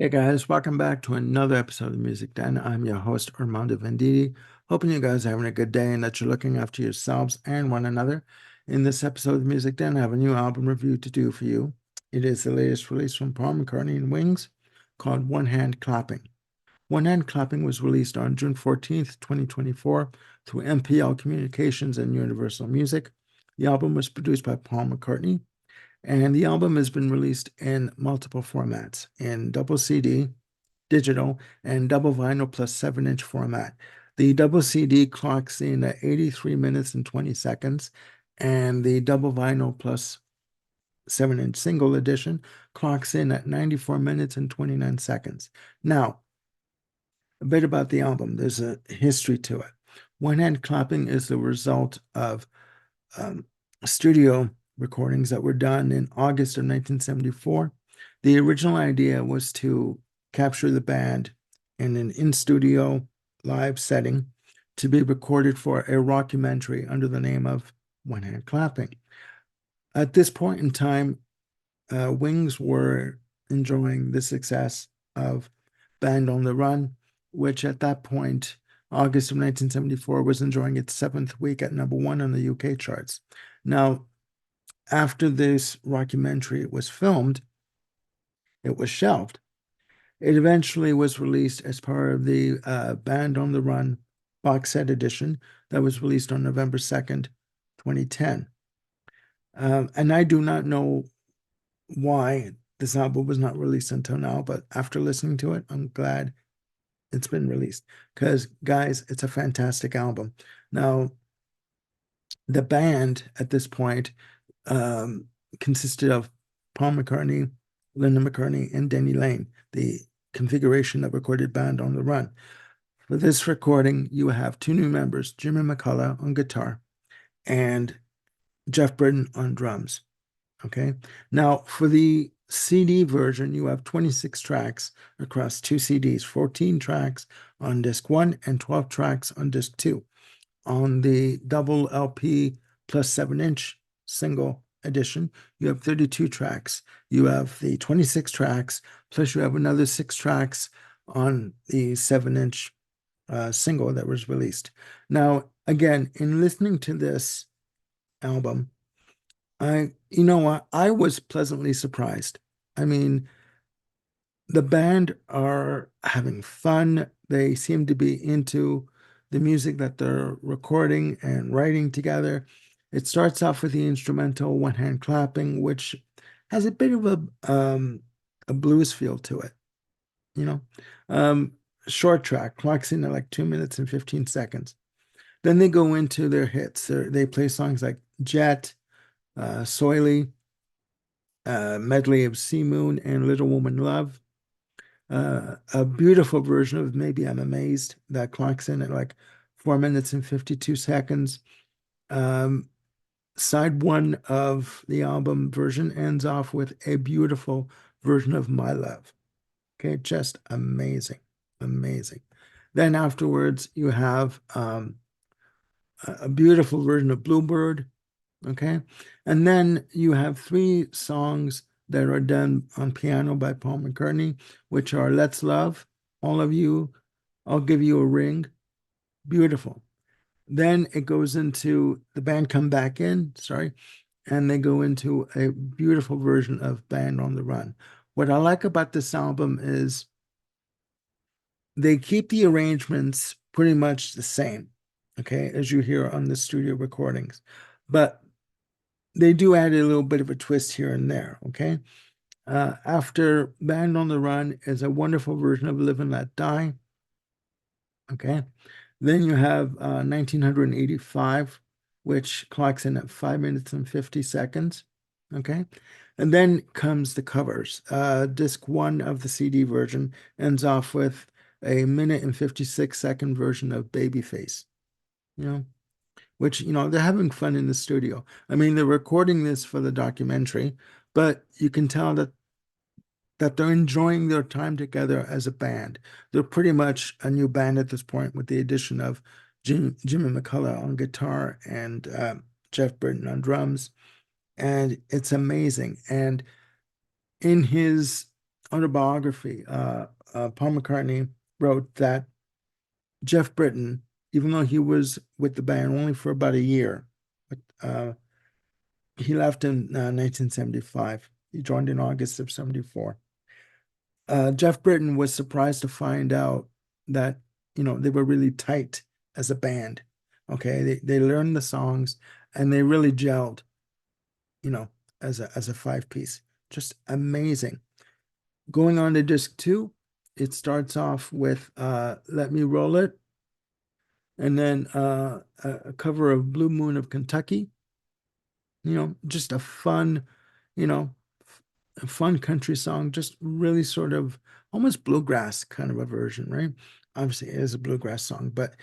Hey guys, welcome back to another episode of Music Den. I'm your host, Armando Venditti. Hoping you guys are having a good day and that you're looking after yourselves and one another. In this episode of Music Den, I have a new album review to do for you. It is the latest release from Paul McCartney Wings called One Hand Clapping. One Hand Clapping was released on June 14th, 2024 through MPL Communications and Universal Music. The album was produced by Paul McCartney, and the album has been released in multiple formats, in double CD, digital, and double vinyl plus 7-inch format. The double CD clocks in at 83 minutes and 20 seconds, and the double vinyl plus 7-inch single edition clocks in at 94 minutes and 29 seconds. Now, a bit about the album. There's a history to it. One Hand Clapping is the result of um, studio recordings that were done in August of 1974. The original idea was to capture the band in an in-studio live setting to be recorded for a rockumentary under the name of One Hand Clapping. At this point in time, Wings were enjoying the success of Band on the Run, which at that point, August of 1974, was enjoying its 7th week at #1 on the UK charts. Now, after this rockumentary was filmed, it was shelved. It eventually was released as part of the Band on the Run box set edition that was released on November 2nd, 2010. And I do not know why this album was not released until now, but after listening to it, I'm glad it's been released because, guys, it's a fantastic album. Now, the band at this point um, consisted of Paul McCartney, Linda McCartney, and Denny Lane, the configuration that recorded Band on the Run. For this recording, you have two new members, Jimmy McCullough on guitar and Jeff Britton on drums. Okay. Now, for the CD version, you have 26 tracks across two CDs, 14 tracks on disc 1 and 12 tracks on disc 2. On the double LP plus 7-inch single edition, you have 32 tracks. You have the 26 tracks, plus you have another 6 tracks on the 7-inch single that was released. Now, again, in listening to this album, you know what? I was pleasantly surprised. I mean, the band are having fun. They seem to be into the music that they're recording and writing together. It starts off with the instrumental One Hand Clapping, which has a bit of a blues feel to it, you know. Um, Short track, clocks in at like 2 minutes and 15 seconds. Then they go into their hits. They play songs like Jet, Soily, medley of Sea Moon and Little Woman Love. A beautiful version of Maybe I'm Amazed that clocks in at like 4 minutes and 52 seconds. Um, Side one of the album version ends off with a beautiful version of My Love. Okay, just amazing, amazing. Then afterwards, you have a beautiful version of Bluebird. Okay. And then you have three songs that are done on piano by Paul McCartney, which are Let's Love, All of You, I'll Give You a Ring. Beautiful. Then it goes into the band come back in, sorry, and they go into a beautiful version of Band on the Run. What I like about this album is they keep the arrangements pretty much the same, okay, as you hear on the studio recordings. But they do add a little bit of a twist here and there, okay? After Band on the Run is a wonderful version of Live and Let Die, okay? Then you have 1985, which clocks in at 5 minutes and 50 seconds, okay? And then comes the covers. Disc 1 of the CD version ends off with a minute and 56-second version of Babyface, you know? Which, they're having fun in the studio. I mean, they're recording this for the documentary, but you can tell that they're enjoying their time together as a band. They're pretty much a new band at this point with the addition of Jimmy McCullough on guitar and Jeff Britton on drums. And it's amazing. And in his autobiography, Paul McCartney wrote that Jeff Britton, even though he was with the band only for about a year, but he left in 1975. He joined in August of 74. Jeff Britton was surprised to find out that, they were really tight as a band. Okay, they learned the songs and they really gelled, you know, as a five piece. Just amazing. Going on to disc two, it starts off with Let Me Roll It, and then a cover of Blue Moon of Kentucky. Just a fun, you know, a fun country song, just really sort of almost bluegrass kind of a version, right? Obviously, it is a bluegrass song, but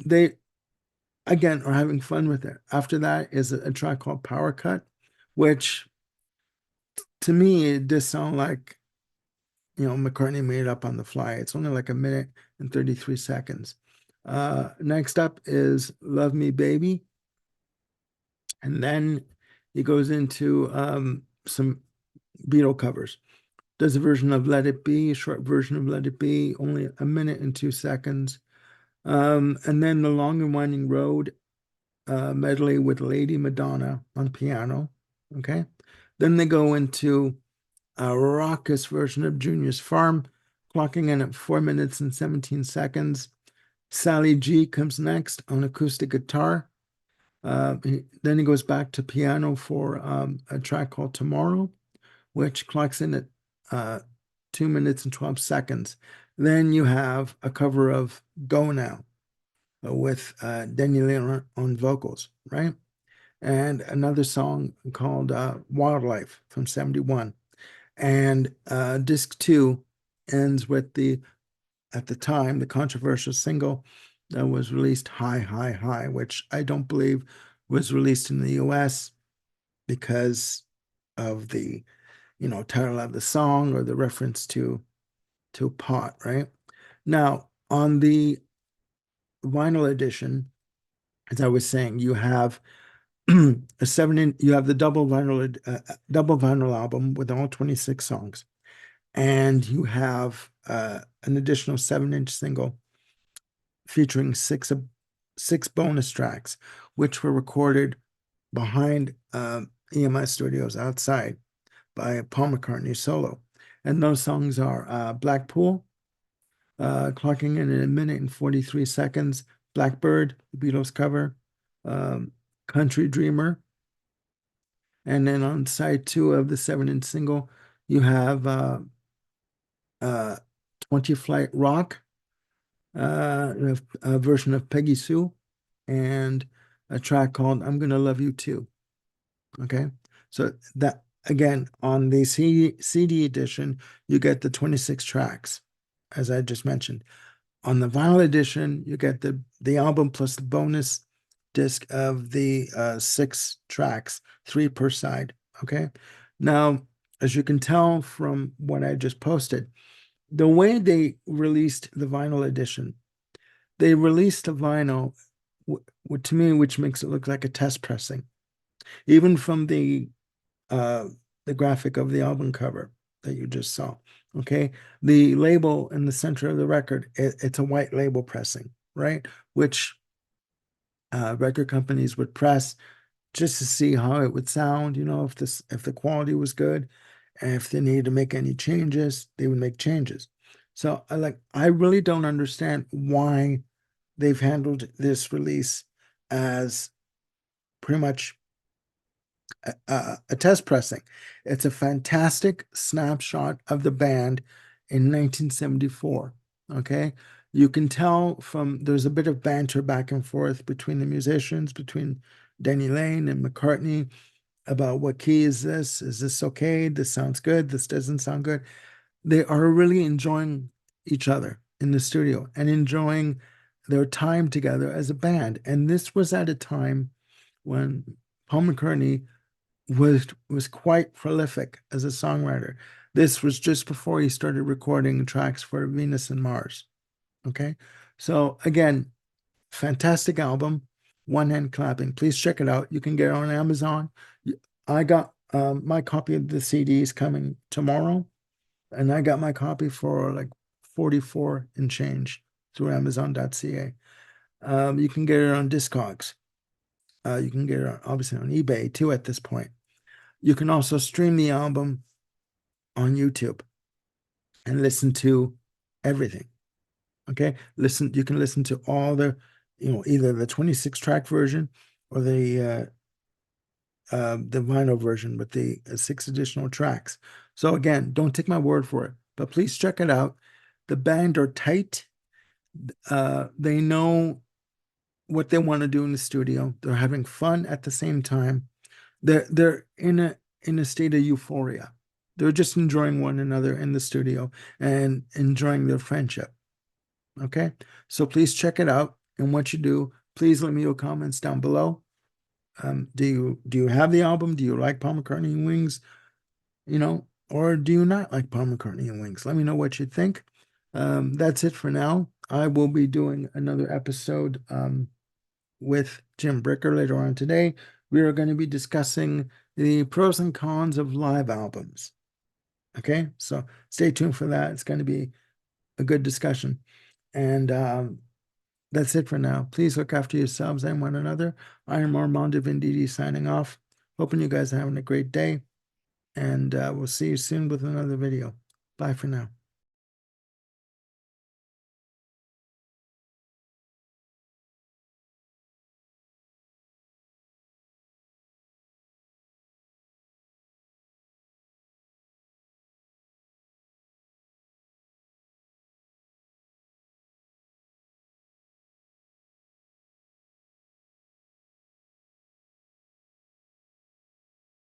they again are having fun with it. After that is a track called Power Cut, which to me it does sound like McCartney made it up on the fly. It's only like a minute and 33 seconds. Next up is Love Me Baby. And then he goes into some Beatle covers. Does a version of Let It Be, a short version of Let It Be, only a minute and 2 seconds. And then The Long and Winding Road medley with Lady Madonna on piano. Okay. Then they go into a raucous version of Junior's Farm, clocking in at 4 minutes and 17 seconds. Sally G comes next on acoustic guitar. Then he goes back to piano for a track called Tomorrow, which clocks in at 2 minutes and 12 seconds. Then you have a cover of Go Now with Daniel Leon on vocals, right? And another song called Wildlife from 71. And disc two ends with at the time, the controversial single that was released, High, High, High, which I don't believe was released in the US because of the, title of the song or the reference to pot, right? Now, on the vinyl edition, as I was saying, you have you have the double vinyl album with all 26 songs, and you have an additional 7-inch single featuring six bonus tracks, which were recorded behind EMI Studios outside by Paul McCartney solo. And those songs are Blackpool, clocking in a minute and 43 seconds, Blackbird, the Beatles cover, Country Dreamer. And then on side two of the 7-inch single, you have 20 Flight Rock, a version of Peggy Sue, and a track called I'm Gonna Love You Too. Okay. So that again, on the CD edition, you get the 26 tracks, as I just mentioned. On the vinyl edition, you get the album plus the bonus disc of the 6 tracks, 3 per side. Okay. Now, as you can tell from what I just posted, the way they released the vinyl edition, they released the vinyl to me, which makes it look like a test pressing, even from the graphic of the album cover that you just saw. Okay, the label in the center of the record, it's a white label pressing, right? Which record companies would press just to see how it would sound. If the quality was good, and if they needed to make any changes, they would make changes. So I really don't understand why they've handled this release as pretty much a test pressing. It's a fantastic snapshot of the band in 1974. Okay. You can tell there's a bit of banter back and forth between the musicians, between Denny Lane and McCartney, about what key is this? Is this okay? This sounds good. This doesn't sound good. They are really enjoying each other in the studio and enjoying their time together as a band. And this was at a time when Paul McCartney was quite prolific as a songwriter. This was just before he started recording tracks for Venus and Mars. Okay. So again, fantastic album. One hand clapping. Please check it out. You can get it on Amazon. I got My copy of the CD is coming tomorrow, and I got my copy for like 44 and change through Amazon.ca. You can get it on Discogs. You can get it obviously on eBay too at this point. You can also stream the album on YouTube and listen to everything. Okay, you can listen to all the, either the 26 track version or the vinyl version with the 6 additional tracks. So again, don't take my word for it, but please check it out. The band are tight. They know what they want to do in the studio. They're having fun at the same time. They're in a state of euphoria. They're just enjoying one another in the studio and enjoying their friendship. Okay, so please check it out. And what you do, please leave me your comments down below. Do you have the album? Do you like Paul McCartney and Wings? Or do you not like Paul McCartney and Wings? Let me know what you think. That's it for now. I will be doing another episode with Jim Bricker later on today. We are going to be discussing the pros and cons of live albums. Okay, so stay tuned for that. It's going to be a good discussion. And that's it for now. Please look after yourselves and one another. I am Armando Venditti signing off. Hoping you guys are having a great day. And we'll see you soon with another video. Bye for now.